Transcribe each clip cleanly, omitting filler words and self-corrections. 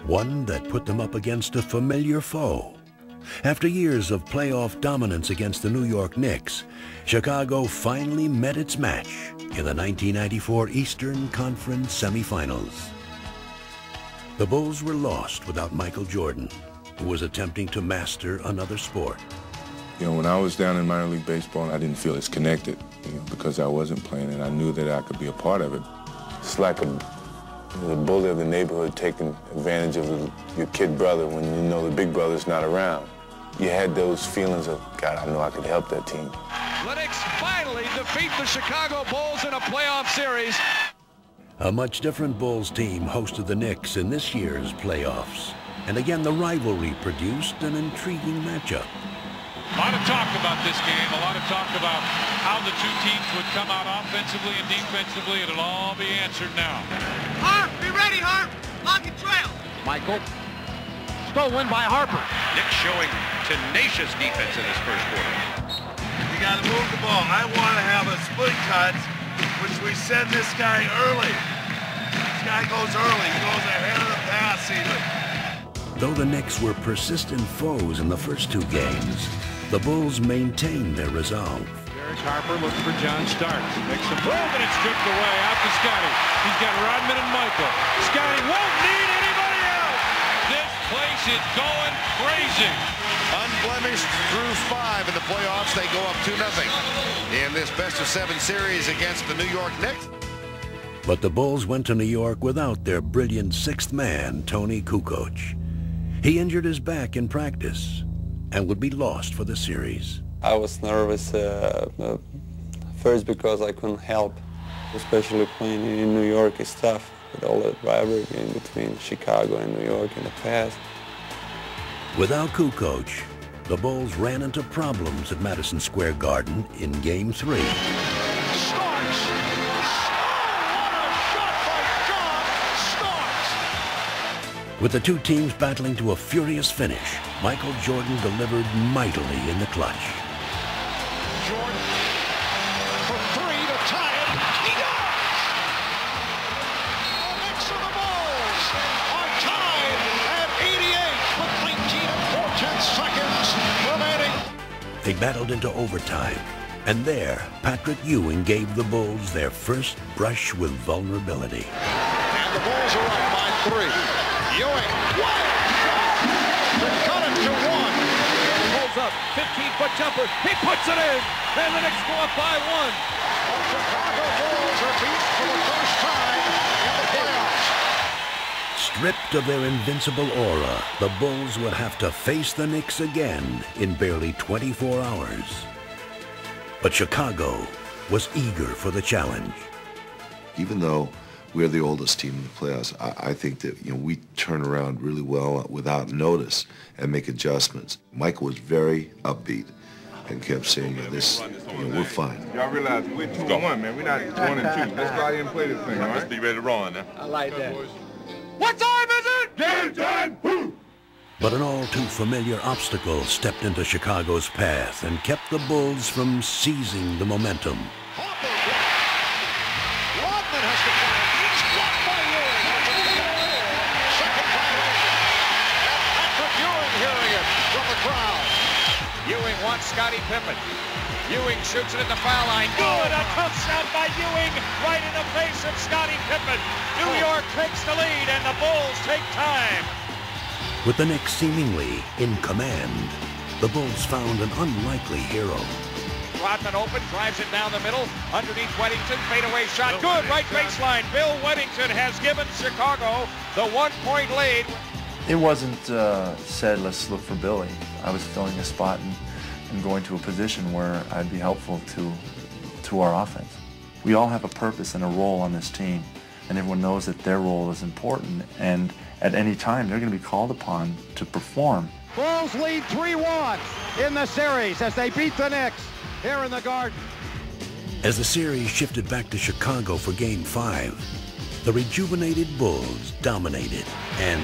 One that put them up against a familiar foe. After years of playoff dominance against the New York Knicks, Chicago finally met its match in the 1994 Eastern Conference semifinals. The Bulls were lost without Michael Jordan, who was attempting to master another sport. You know, when I was down in minor league baseball, I didn't feel as connected, because I wasn't playing, and I knew that I could be a part of it. It's like the bully of the neighborhood taking advantage of your kid brother when you know the big brother's not around. You had those feelings of, God, I know I could help that team. The Knicks finally defeat the Chicago Bulls in a playoff series. A much different Bulls team hosted the Knicks in this year's playoffs. And again, the rivalry produced an intriguing matchup. A lot of talk about this game, a lot of talk about how the two teams would come out offensively and defensively. It'll all be answered now. Harp, be ready, Harp. Lock and trail. Michael. Stolen by Harper. Knicks showing tenacious defense in this first quarter. We got to move the ball. I want to have a split cut, which we send this guy early. This guy goes early. He goes ahead of the pass even. Though the Knicks were persistent foes in the first two games, the Bulls maintained their resolve. There's Harper looking for John Starks. Makes a move and it's stripped away out to Scotty. He's got Rodman and Michael. Scotty won't need anybody else. This place is going crazy. Unblemished through 5 in the playoffs. They go up 2-0 in this best-of-7 series against the New York Knicks. But the Bulls went to New York without their brilliant sixth man, Tony Kukoc. He injured his back in practice and would be lost for the series. I was nervous first because I couldn't help, especially playing in New York is tough with all that rivalry in between Chicago and New York in the past. Without Kukoc, the Bulls ran into problems at Madison Square Garden in Game 3. With the two teams battling to a furious finish, Michael Jordan delivered mightily in the clutch. Jordan from 3 to tie it. He does! The Knicks of the Bulls are tied at 88 with 19 and 4/10 seconds remaining. They battled into overtime, and there, Patrick Ewing gave the Bulls their first brush with vulnerability. And the Bulls are up by 3. Ewing, wild shot to cut it to 1. Pulls up, 15-foot jumper. He puts it in, and the Knicks go up by 1. The Chicago Bulls are beat for the first time in the playoffs. Stripped of their invincible aura, the Bulls would have to face the Knicks again in barely 24 hours. But Chicago was eager for the challenge. Even though we're the oldest team in the playoffs, I think that we turn around really well without notice and make adjustments. Michael was very upbeat and kept saying, this, we're fine. Y'all realize we're 2-1, man. We're not 1-2. Let's go out here and play this thing, all right? Let's be ready to roll now. I like that. What time is it? Game time! But an all too familiar obstacle stepped into Chicago's path and kept the Bulls from seizing the momentum. Rodman has to fire. He's blocked by Ewing. Second violation. And Patrick Ewing hearing it from the crowd. Ewing wants Scottie Pippen. Ewing shoots it at the foul line. Good. A tough shot by Ewing right in the face of Scottie Pippen. New York takes the lead and the Bulls take time. With the Knicks seemingly in command, the Bulls found an unlikely hero. Rodman open, drives it down the middle, underneath Weddington, fadeaway shot, good, right baseline. Bill Weddington has given Chicago the 1-point lead. It wasn't said, let's look for Billy. I was filling a spot and going to a position where I'd be helpful to our offense. We all have a purpose and a role on this team, and everyone knows that their role is important, and at any time they're going to be called upon to perform. Bulls lead 3-1 in the series as they beat the Knicks here in the Garden. As the series shifted back to Chicago for Game 5, the rejuvenated Bulls dominated and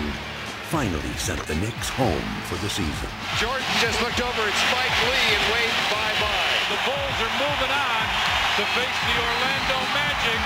finally sent the Knicks home for the season. Jordan just looked over at Spike Lee and waved bye-bye. The Bulls are moving on to face the Orlando Magic